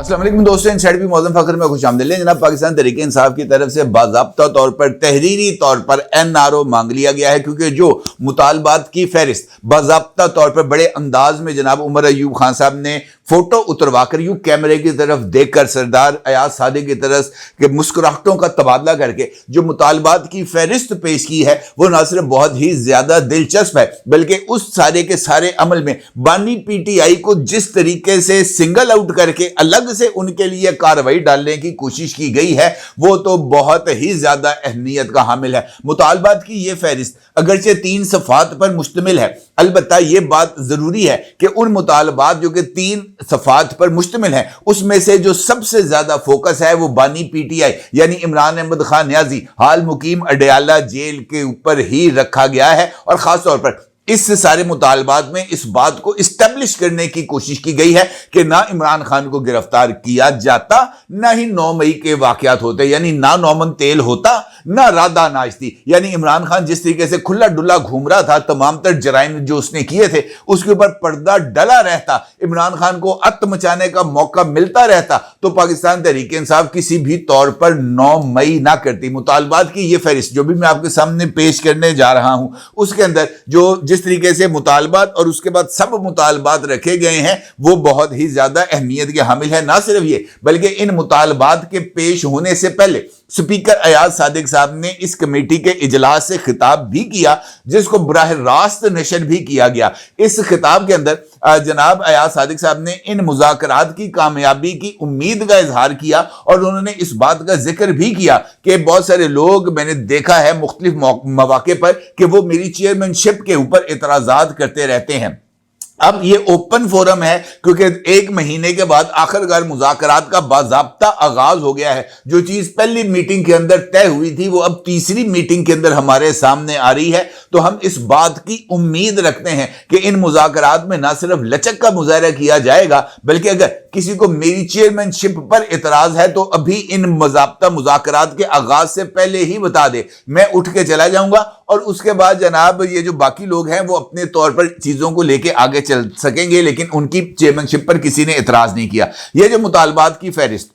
अस्सलाम वालेकुम दोस्तों, इनसाइड भी मौज़म फ़ख्र में खुशामदीद। जनाब, पाकिस्तान तहरीक इंसाफ की तरफ से बाज़ाब्ता तौर पर तहरीरी तौर पर NRO मांग लिया गया है, क्योंकि जो मुतालबात की फहरिस्त बाज़ाब्ता तौर पर बड़े अंदाज में जनाब उमर अयूब खान साहब ने फोटो उतरवा कर यूं कैमरे की तरफ देखकर सरदार अयाज सादिक की तरफ के मुस्कुराहटों का तबादला करके जो मुतालबात की फहरिस्त पेश की है, वो ना सिर्फ बहुत ही ज्यादा दिलचस्प है, बल्कि उस सारे के सारे अमल में बानी PTI को जिस तरीके से सिंगल आउट करके अलग से उनके लिए कार्रवाई डालने की कोशिश की गई है, वो तो बहुत ही ज्यादा अहमियत का हामिल है। मुतालबात की ये फहरिस्त अगरचे 3 सफ़ात पर मुश्तमिल है, अलबत्ता ये बात जरूरी है कि उन मुतालबात जो कि 3 सफ़ात पर मुश्तमिल है, उसमें से जो सबसे ज्यादा फोकस है वो बानी PTI यानी इमरान अहमद खान नियाजी हाल मुकीम अडयाला जेल के ऊपर ही रखा गया है। और खास तौर पर इस सारे मुतालबात में इस बात को इस्टेब्लिश करने की कोशिश की गई है कि ना इमरान खान को गिरफ्तार किया जाता, ना ही 9 मई के वाकयात होते, यानी ना नौमन तेल होता, ना राधा नाचती। यानी इमरान खान जिस तरीके से खुला डुला घूम रहा था, तमाम तर जराइम जो उसने किए थे उसके ऊपर पर्दा डला रहता, इमरान खान को अत मचाने का मौका मिलता रहता, तो पाकिस्तान तहरीक इंसाफ किसी भी तौर पर 9 मई ना करती। मुतालबात की ये फहरिस्त जो भी मैं आपके सामने पेश करने जा रहा हूं, उसके अंदर जो जिस तरीके से मुतालबात और उसके बाद सब मुतालबात रखे गए हैं, वो बहुत ही ज्यादा अहमियत के हामिल है। ना सिर्फ ये, बल्कि इन मुतालबात के पेश होने से पहले स्पीकर अयाज सादिक साहब ने इस कमेटी के इजलास से खिताब भी किया, जिसको बराह रास्त नशर भी किया गया। इस खिताब के अंदर जनाब अयाज सादिक साहब ने इन मुज़ाकरात की कामयाबी की उम्मीद का इजहार किया, और उन्होंने इस बात का जिक्र भी किया कि बहुत सारे लोग मैंने देखा है मुख्तलिफ मौके पर कि वो मेरी चेयरमैनशिप के ऊपर इतराजात करते रहते हैं। अब ये ओपन फोरम है, क्योंकि 1 महीने के बाद आखिरकार मुज़ाकरात का बाज़ाब्ता आगाज हो गया है। जो चीज पहली मीटिंग के अंदर तय हुई थी, वो अब तीसरी मीटिंग के अंदर हमारे सामने आ रही है। तो हम इस बात की उम्मीद रखते हैं कि इन मुज़ाकरात में ना सिर्फ लचक का मुजाहरा किया जाएगा, बल्कि अगर किसी को मेरी चेयरमैनशिप पर इतराज है तो अभी इन बाज़ाब्ता मुज़ाकरात के आगाज से पहले ही बता दे, मैं उठ के चला जाऊंगा, और उसके बाद जनाब ये जो बाकी लोग हैं वो अपने तौर पर चीजों को लेके आगे चल सकेंगे, लेकिन उनकी चेयरमैनशिप पर किसी ने इतराज नहीं किया। ये जो मुतालबात की फहरिस्त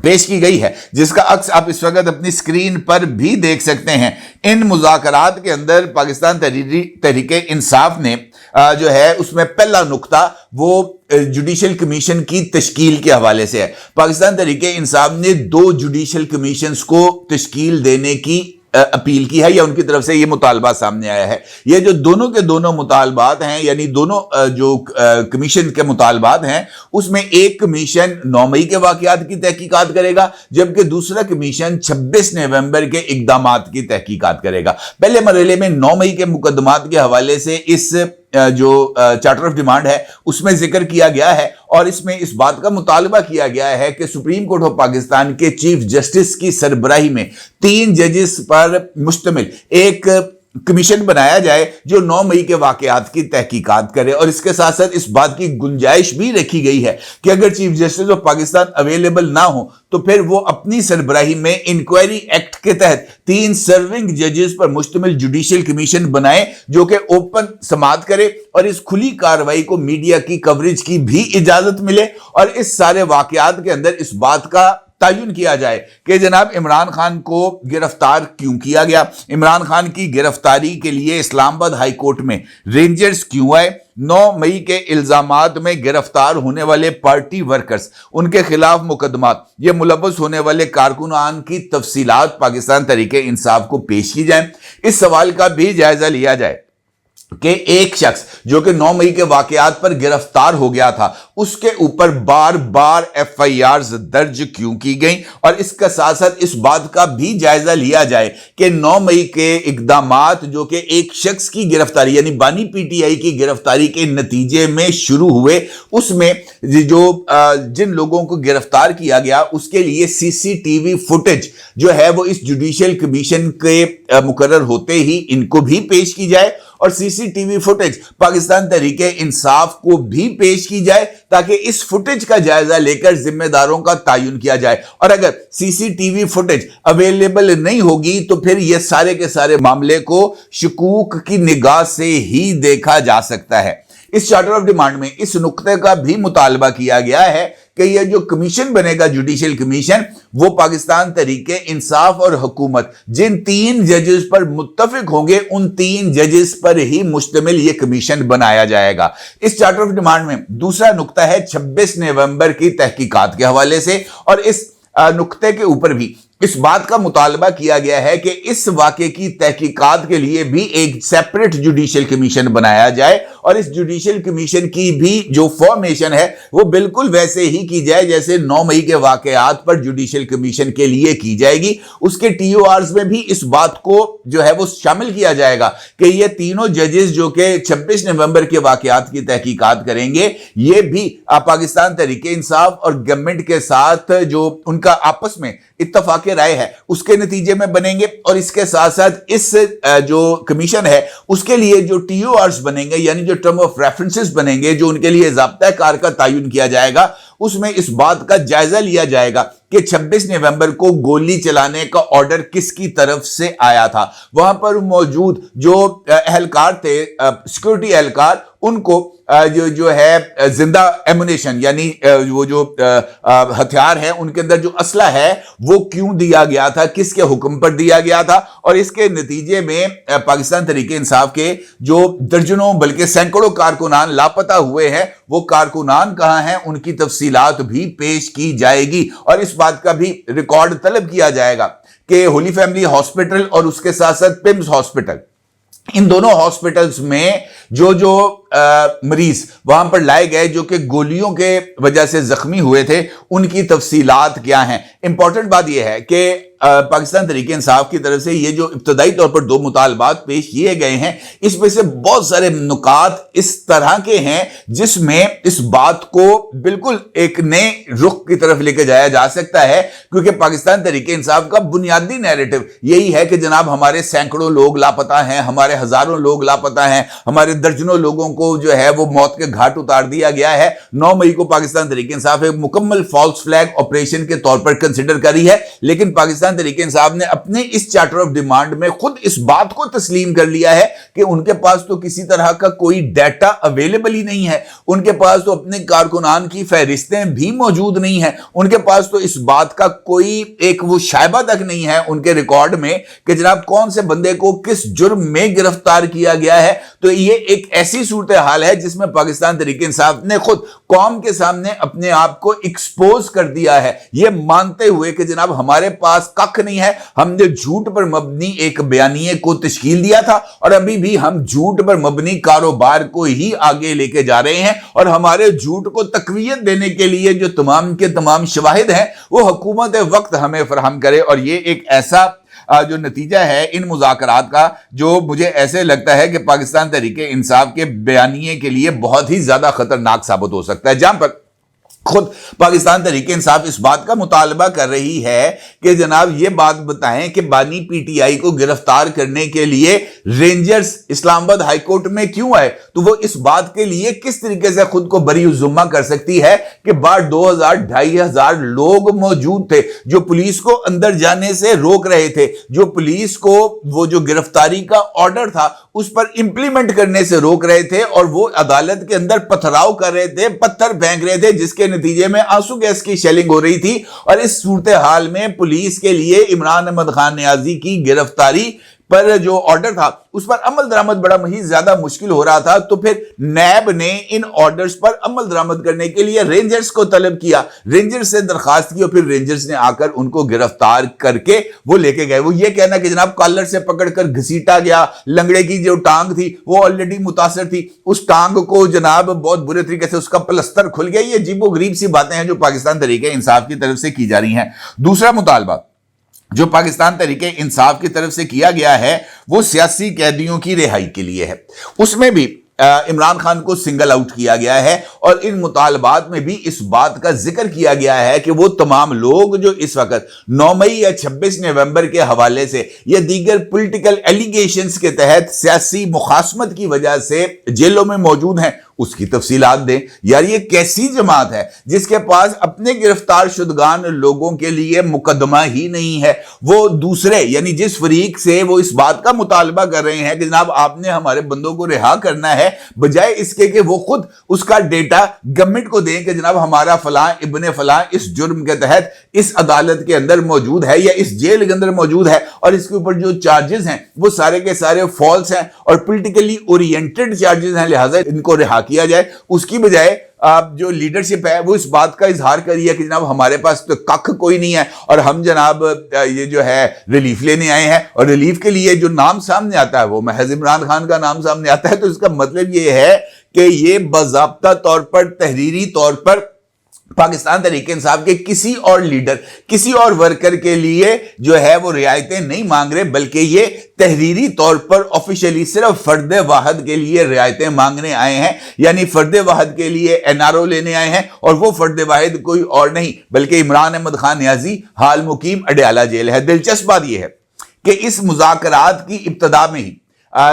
पेश की गई है, जिसका अक्स आप इस वक्त अपनी स्क्रीन पर भी देख सकते हैं, इन मुज़ाकरात के अंदर पाकिस्तान तहरीक इंसाफ ने जो है उसमें पहला नुक्ता वो जुडिशल कमीशन की तश्कील के हवाले से है। पाकिस्तान तहरीक इंसाफ ने 2 जुडिशल कमीशंस को तश्कील देने की अपील की है, या उनकी तरफ से ये मुतालबा सामने आया है। ये जो दोनों के दोनों मुतालबात हैं, यानी दोनों जो कमीशन के मुतालबात हैं, उसमें एक कमीशन 9 मई के वाकयात की तहकीकात करेगा, जबकि दूसरा कमीशन 26 नवंबर के इकदामात की तहकीकात करेगा। पहले मरहले में 9 मई के मुकदमात के हवाले से इस जो चार्टर ऑफ डिमांड है उसमें जिक्र किया गया है, और इसमें इस बात का मुतालबा किया गया है कि सुप्रीम कोर्ट ऑफ पाकिस्तान के चीफ जस्टिस की सरबराही में 3 जजेस पर मुश्तमिल एक कमीशन बनाया जाए जो 9 मई के वाकयात की तहकीकात करे। और इसके साथ साथ इस बात की गुंजाइश भी रखी गई है कि अगर chief justice of Pakistan available ना हो तो फिर वो अपनी सरबराही में इंक्वायरी एक्ट के तहत 3 सर्विंग जजेस पर मुश्तमिल जुडिशियल कमीशन बनाए, जो कि ओपन समाअत करे और इस खुली कार्रवाई को मीडिया की कवरेज की भी इजाजत मिले, और इस सारे वाकयात के अंदर इस बात का तयन किया जाए कि जनाब इमरान खान को गिरफ्तार क्यों किया गया, इमरान खान की गिरफ्तारी के लिए इस्लामाबाद हाई कोर्ट में रेंजर्स क्यों आए, 9 मई के इल्जामात में गिरफ्तार होने वाले पार्टी वर्कर्स, उनके खिलाफ मुकदमात, ये मुलव्वस होने वाले कारकुनान की तफसीलात पाकिस्तान तहरीक इंसाफ को पेश की जाए। इस सवाल का भी जायजा लिया जाए कि एक शख्स जो कि 9 मई के वाकयात पर गिरफ्तार हो गया था, उसके ऊपर बार बार FIRs दर्ज क्यों की गई, और इसका साथ साथ इस बात का भी जायजा लिया जाए कि 9 मई के इकदामात जो कि एक शख्स की गिरफ्तारी यानी बानी PTI की गिरफ्तारी के नतीजे में शुरू हुए, उसमें जो जिन लोगों को गिरफ्तार किया गया उसके लिए CCTV फुटेज जो है वो इस जुडिशियल कमीशन के मुकर्रर होते ही इनको भी पेश की जाए, और CCTV फुटेज पाकिस्तान तहरीक इंसाफ को भी पेश की जाए, ताकि इस फुटेज का जायजा लेकर जिम्मेदारों का तयन किया जाए। और अगर CCTV फुटेज अवेलेबल नहीं होगी तो फिर यह सारे के सारे मामले को शकूक की निगाह से ही देखा जा सकता है। इस चार्टर ऑफ डिमांड में इस नुक्ते का भी मुतालबा किया गया है कि यह जो कमीशन बनेगा, जुडिशियल कमीशन, वो पाकिस्तान तहरीके इंसाफ और हुकूमत जिन 3 जजेस पर मुत्तफिक होंगे, उन 3 जजेस पर ही मुश्तमिल यह कमीशन बनाया जाएगा। इस चार्टर ऑफ डिमांड में दूसरा नुक्ता है 26 नवंबर की तहकीकात के हवाले से, और इस नुक्ते के ऊपर भी इस बात का मुतालबा किया गया है कि इस वाक़े की तहकीकात के लिए भी एक सेपरेट जुडिशियल कमीशन बनाया जाए, और इस जुडिशियल कमीशन की भी जो फॉर्मेशन है वो बिल्कुल वैसे ही की जाए जैसे 9 मई के वाक़यात पर जुडिशियल कमीशन के लिए की जाएगी। उसके TORs में भी इस बात को जो है वो शामिल किया जाएगा कि ये तीनों जजेस जो कि 26 नवंबर के वाक़यात की तहकीकात करेंगे, ये भी पाकिस्तान तहरीके इंसाफ और गवर्नमेंट के साथ जो उनका आपस में इत्तफाक राय है उसके नतीजे में बनेंगे। और इसके साथ साथ इस जो कमीशन है उसके लिए जो TORs बनेंगे, यानी जो टर्म ऑफ रेफरेंसेस बनेंगे, जो उनके लिए ज़ाब्ता कार का तयन किया जाएगा, उसमें इस बात का जायजा लिया जाएगा कि 26 नवंबर को गोली चलाने का ऑर्डर किसकी तरफ से आया था। वहां पर मौजूद जो एहलकार थे, सिक्योरिटी एहलकार, उनको जो है जिंदा एमुनेशन यानी वो जो हथियार है, उनके अंदर जो असला है वो क्यों दिया गया था, किसके हुक्म पर दिया गया था, और इसके नतीजे में पाकिस्तान तहरीके इंसाफ के जो दर्जनों बल्कि सैकड़ों कारकुनान लापता हुए हैं, वो कारकुनान कहां हैं, उनकी तफसीलात भी पेश की जाएगी। और इस बात का भी रिकॉर्ड तलब किया जाएगा कि होली फैमिली हॉस्पिटल और उसके साथ साथ पिम्स हॉस्पिटल, इन दोनों हॉस्पिटल्स में जो मरीज वहां पर लाए गए जो कि गोलियों के वजह से जख्मी हुए थे, उनकी तफसीलात क्या हैं। इंपॉर्टेंट बात यह है कि पाकिस्तान तहरीके इंसाफ की तरफ से ये जो इब्तदाई तौर पर 2 मुतालबात पेश किए गए हैं, इसमें से बहुत सारे नुकात इस तरह के हैं जिसमें इस बात को बिल्कुल एक नए रुख की तरफ लेके जाया जा सकता है, क्योंकि पाकिस्तान तहरीके इंसाफ का बुनियादी नैरेटिव यही है कि जनाब हमारे सैकड़ों लोग लापता हैं, हमारे हजारों लोग लापता हैं, हमारे दर्जनों लोगों को जो है वो मौत के घाट उतार दिया गया है। 9 मई को पाकिस्तान तहरीके इंसाफ एक मुकम्मल फॉल्स फ्लैग ऑपरेशन के तौर पर कंसिडर करी है, लेकिन पाकिस्तान तहरीके इंसाफ ने अपने इस चार्टर ऑफ डिमांड में खुद इस बात को तस्लीम कर लिया है कि उनके पास तो किसी तरह का कोई डाटा अवेलेबल ही नहीं है, उनके पास तो अपने कारकुनान की फहरिस्तें भी मौजूद नहीं है, उनके पास तो इस बात का कोई एक वो शायबा तक नहीं है उनके रिकॉर्ड में कि जनाब कौन से बंदे को किस जुर्म में गिरफ्तार किया गया है। तो ये एक ऐसी सूरत हाल है जिसमें पाकिस्तान तहरीके इंसाफ ने खुद कौम के सामने अपने आप को एक्सपोज कर दिया है, ये मानते हुए कि जनाब हमारे पास कख नहीं है, हमने झूठ पर मबनी एक बयानिए को तश्कील दिया था और अभी भी हम झूठ पर मबनी कारोबार को ही आगे लेके जा रहे हैं, और हमारे झूठ को तकवीयत देने के लिए जो तमाम के तमाम शवाहिद हैं वो हुकूमत वक्त हमें फराहम करे। और ये एक ऐसा जो नतीजा है इन मुज़ाकरात का, जो मुझे ऐसे लगता है कि पाकिस्तान तहरीके इंसाफ के बयानिए के लिए बहुत ही ज्यादा खतरनाक साबित हो सकता है, जहां पर खुद पाकिस्तान तहरीके इंसाफ इस बात का मुतालबा कर रही है कि जनाब ये बात बताएं कि बानी PTI को गिरफ्तार करने के लिए रेंजर्स इस्लामाबाद हाई कोर्ट में क्यों आए, तो वो इस बात के लिए किस तरीके से खुद को बरी जुम्मा कर सकती है कि बाहर 2000-2500 लोग मौजूद थे जो पुलिस को अंदर जाने से रोक रहे थे, जो पुलिस को वो जो गिरफ्तारी का ऑर्डर था उस पर इंप्लीमेंट करने से रोक रहे थे, और वो अदालत के अंदर पथराव कर रहे थे, पत्थर फेंक रहे थे, जिसके नतीजे में आंसू गैस की शेलिंग हो रही थी। और इस सूरत हाल में पुलिस के लिए इमरान अहमद खान नियाजी की गिरफ्तारी पर जो ऑर्डर था उस पर अमल दरामद बड़ा ही ज्यादा मुश्किल हो रहा था, तो फिर नैब ने इन ऑर्डर्स पर अमल दरामद करने के लिए रेंजर्स को तलब किया, रेंजर्स से दरखास्त की, और फिर रेंजर्स ने आकर उनको गिरफ्तार करके वो लेके गए। वो ये कहना कि जनाब कॉलर से पकड़कर घसीटा गया, लंगड़े की जो टांग थी वो ऑलरेडी मुतासर थी, उस टांग को जनाब बहुत बुरे तरीके से उसका प्लस्तर खुल गया, ये अजीबो गरीब सी बातें हैं जो पाकिस्तान तहरीके इंसाफ की तरफ से की जा रही हैं। दूसरा मुतालबा जो पाकिस्तान तहरीके इंसाफ की तरफ से किया गया है वो सियासी कैदियों की रिहाई के लिए है। उसमें भी इमरान खान को सिंगल आउट किया गया है, और इन मुतालबात में भी इस बात का जिक्र किया गया है कि वो तमाम लोग जो इस वक्त 9 मई या 26 नवंबर के हवाले से या दीगर पॉलिटिकल एलिगेशंस के तहत सियासी मुखासमत की वजह से जेलों में मौजूद हैं, उसकी तफसीलात दें। यार ये कैसी जमात है जिसके पास अपने गिरफ्तार शुदगान लोगों के लिए मुकदमा ही नहीं है। वो दूसरे यानी जिस फरीक से वो इस बात का मुतालबा कर रहे हैं कि जनाब आपने हमारे बंदों को रिहा करना है, बजाय इसके कि वो खुद उसका डेटा गवर्नमेंट को दें कि जनाब हमारा फलां इब्ने फलां इस जुर्म के तहत इस अदालत के अंदर मौजूद है या इस जेल के अंदर मौजूद है और इसके ऊपर जो चार्जेस हैं वो सारे के सारे फॉल्स हैं और पॉलिटिकली ओरिएंटेड चार्जेस हैं, लिहाजा इनको रिहा किया जाए। उसकी बजाय आप जो लीडरशिप है वो इस बात का इजहार करिए कि जनाब हमारे पास तो कख कोई नहीं है और हम जनाब ये जो है रिलीफ लेने आए हैं, और रिलीफ के लिए जो नाम सामने आता है वो महज इमरान खान का नाम सामने आता है। तो इसका मतलब ये है कि ये बाज़ाब्ता तौर पर तहरीरी तौर पर पाकिस्तान तहरीक इंसाफ के किसी और लीडर किसी और वर्कर के लिए जो है वो रियायतें नहीं मांग रहे, बल्कि ये तहरीरी तौर पर ऑफिशियली सिर्फ फर्द वाहद के लिए रियायतें मांगने आए हैं, यानी फर्द वाहद के लिए एनआरओ लेने आए हैं। और वो फर्द वाहिद कोई और नहीं बल्कि इमरान अहमद खान नियाजी हाल मुकीम अडयाला जेल है। दिलचस्प बात यह है कि इस मुज़ाकरात की इब्तदा में ही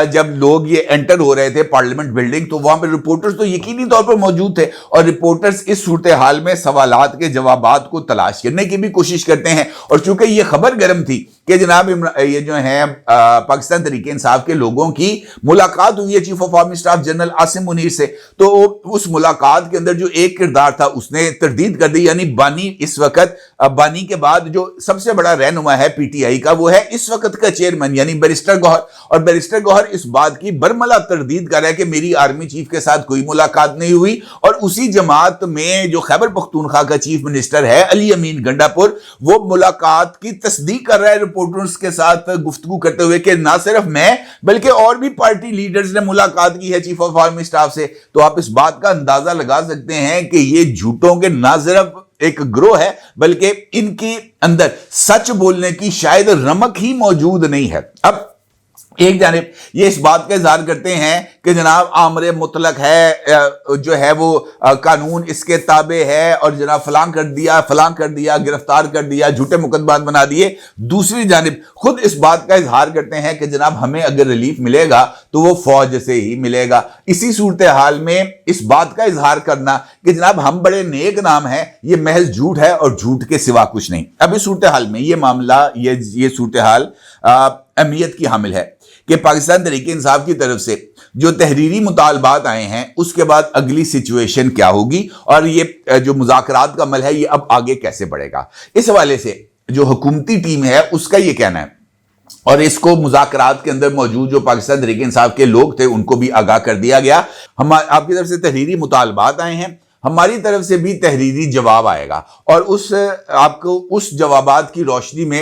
जब लोग ये एंटर हो रहे थे पार्लियामेंट बिल्डिंग, तो वहां पे रिपोर्टर्स तो यकीनी तौर पर मौजूद थे और रिपोर्टर्स इस सूरत हाल में सवालात के जवाबात को तलाश करने की भी कोशिश करते हैं। और चूंकि ये खबर गर्म थी कि जनाब ये जो है पाकिस्तान तहरीक इंसाफ के लोगों की मुलाकात हुई है chief of army staff general Asim Munir से, तो उस मुलाकात के अंदर जो एक किरदार था उसने तरदीद कर दी, यानी बानी इस वक्त बानी के बाद जो सबसे बड़ा रहनुमा है पीटीआई का वो है इस वक्त का चेयरमैन यानी बैरिस्टर गौहर। और बैरिस्टर गौहर इस बात की बरमला तरदीद कर रहा है कि मेरी आर्मी चीफ के साथ कोई मुलाकात नहीं हुई। और उसी जमात में जो खैबर पख्तूनख्वा का चीफ मिनिस्टर है अली अमीन गंडापुर, वो मुलाकात की तस्दीक कर रहा है रिपोर्टर्स के साथ गुफ्तगू करते हुए कि ना सिर्फ मैं बल्कि और भी पार्टी लीडर्स ने मुलाकात की है चीफ ऑफ आर्मी स्टाफ से। तो आप इस बात का अंदाजा लगा सकते हैं कि ये झूठों के ना सिर्फ एक ग्रोह है बल्कि इनके अंदर सच बोलने की शायद रमक ही मौजूद नहीं है। अब एक जानिब ये इस बात का इजहार करते हैं कि जनाब आमरे मुतलक है, जो है वो कानून इसके ताबे है और जनाब फलां कर दिया गिरफ्तार कर दिया, झूठे मुकदमात बना दिए। दूसरी जानिब खुद इस बात का इजहार करते हैं कि जनाब हमें अगर रिलीफ मिलेगा तो वो फौज से ही मिलेगा। इसी सूरत हाल में इस बात का इजहार करना कि जनाब हम बड़े नेक नाम हैं, ये महज झूठ है और झूठ के सिवा कुछ नहीं। अब इस सूरत हाल में ये मामला ये सूरत हाल अहमियत की हामिल है कि पाकिस्तान तहरीक इंसाफ की तरफ से जो तहरीरी मुतालबात आए हैं उसके बाद अगली सिचुएशन क्या होगी और ये जो मुज़ाकरात का अमल है ये अब आगे कैसे बढ़ेगा। इस हवाले से जो हुकूमती टीम है उसका ये कहना है और इसको मुज़ाकरात के अंदर मौजूद जो पाकिस्तान तहरीक इंसाफ के लोग थे उनको भी आगाह कर दिया गया। हम आपकी तरफ से तहरीरी मुतालबात आए हैं, हमारी तरफ से भी तहरीरी जवाब आएगा और आपको उस जवाबात की रोशनी में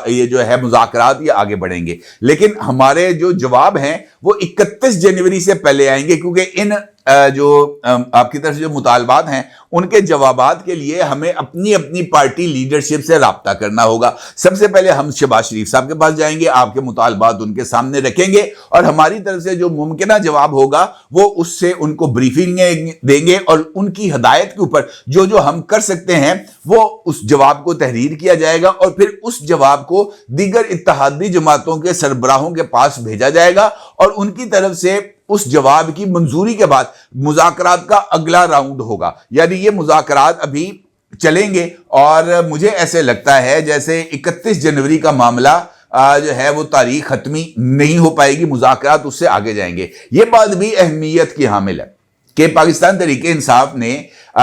ये जो है मुज़ाकरात ये आगे बढ़ेंगे। लेकिन हमारे जो जवाब हैं वो 31 जनवरी से पहले आएंगे क्योंकि इन जो आपकी तरफ से जो मुतालबात हैं उनके जवाबात के लिए हमें अपनी अपनी पार्टी लीडरशिप से राब्ता करना होगा। सबसे पहले हम शहबाज शरीफ साहब के पास जाएंगे, आपके मुतालबात उनके सामने रखेंगे और हमारी तरफ से जो मुमकिन जवाब होगा वो उससे उनको ब्रीफिंग देंगे और उनकी हदायत के ऊपर जो जो हम कर सकते हैं वो उस जवाब को तहरीर किया जाएगा और फिर उस जवाब को दीगर इत्तेहादी जमातों के सरबराहों के पास भेजा जाएगा और उनकी तरफ से उस जवाब की मंजूरी के बाद मुज़ाकरात का अगला राउंड होगा। यानी ये मुज़ाकरात अभी चलेंगे और मुझे ऐसे लगता है जैसे 31 जनवरी का मामला जो है वो तारीख खत्मी नहीं हो पाएगी, मुज़ाकरात उससे आगे जाएंगे। ये बात भी अहमियत की हामिल है कि पाकिस्तान तहरीक इंसाफ ने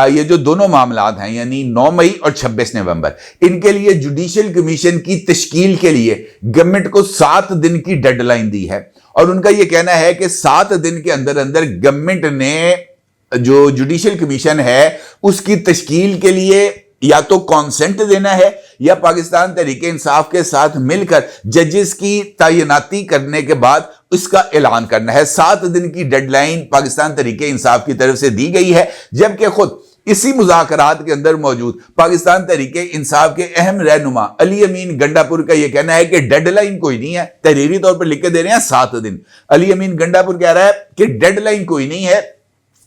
ये जो दोनों मामलात हैं यानी 9 मई और 26 नवंबर इनके लिए जुडिशल कमीशन की तश्कील के लिए गवर्नमेंट को 7 दिन की डेडलाइन दी है और उनका यह कहना है कि 7 दिन के अंदर अंदर गवर्नमेंट ने जो जुडिशल कमीशन है उसकी तश्कील के लिए या तो कॉन्सेंट देना है या पाकिस्तान तहरीक इंसाफ के साथ मिलकर जजेस की तैनाती करने के बाद इसका ऐलान करना है। 7 दिन की डेडलाइन पाकिस्तान तहरीक इंसाफ की तरफ से दी गई है, जबकि खुद इसी मुज़ाकरात के अंदर मौजूद पाकिस्तान तहरीक इंसाफ के अहम रहनुमा अली अमीन गंडापुर का यह कहना है कि डेडलाइन कोई नहीं है, तहरीरी तौर पर लिख के दे रहे हैं 7 दिन। अली अमीन गंडापुर कह रहा है कि डेडलाइन कोई नहीं है,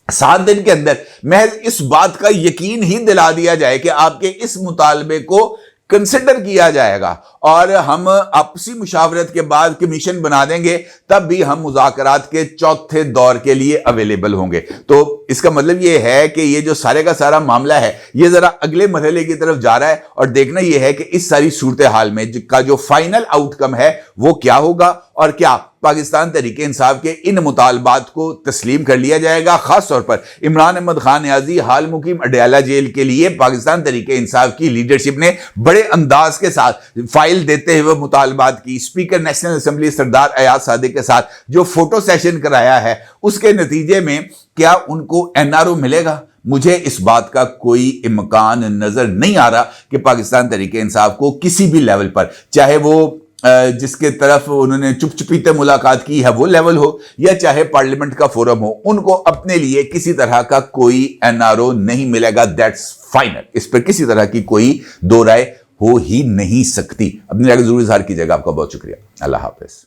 7 दिन के अंदर महज इस बात का यकीन ही दिला दिया जाए कि आपके इस मुतालबे को कंसिडर किया जाएगा और हम आपसी मुशावरत के बाद कमीशन बना देंगे, तब भी हम मुज़ाकरात के चौथे दौर के लिए अवेलेबल होंगे। तो इसका मतलब ये है कि ये जो सारे का सारा मामला है ये जरा अगले मरहले की तरफ जा रहा है और देखना ये है कि इस सारी सूरत हाल में का जो फाइनल आउटकम है वो क्या होगा और क्या पाकिस्तान तहरीके इंसाफ के इन मुतालबात को तस्लीम कर लिया जाएगा। खास तौर पर इमरान अहमद खान न्याजी हाल मुकीम अडयाला जेल के लिए पाकिस्तान तहरीके इंसाफ की लीडरशिप ने बड़े अंदाज के साथ फाइल देते हुए मुतालबात की। स्पीकर नेशनल असेंबली सरदार अयाज सादिक के साथ जो फोटो सेशन कराया है उसके नतीजे में क्या उनको एनआरओ मिलेगा? मुझे इस बात का कोई इम्कान नजर नहीं आ रहा कि पाकिस्तान तहरीके इंसाफ को किसी भी लेवल पर, चाहे वो जिसके तरफ उन्होंने चुप चुपीते मुलाकात की है वो लेवल हो या चाहे पार्लियामेंट का फोरम हो, उनको अपने लिए किसी तरह का कोई एनआरओ नहीं मिलेगा। That's final. इस पर किसी तरह की कोई दो राय हो ही नहीं सकती। अपनी राय जरूर इजहार कीजिएगा। आपका बहुत शुक्रिया। अल्लाह हाफिज।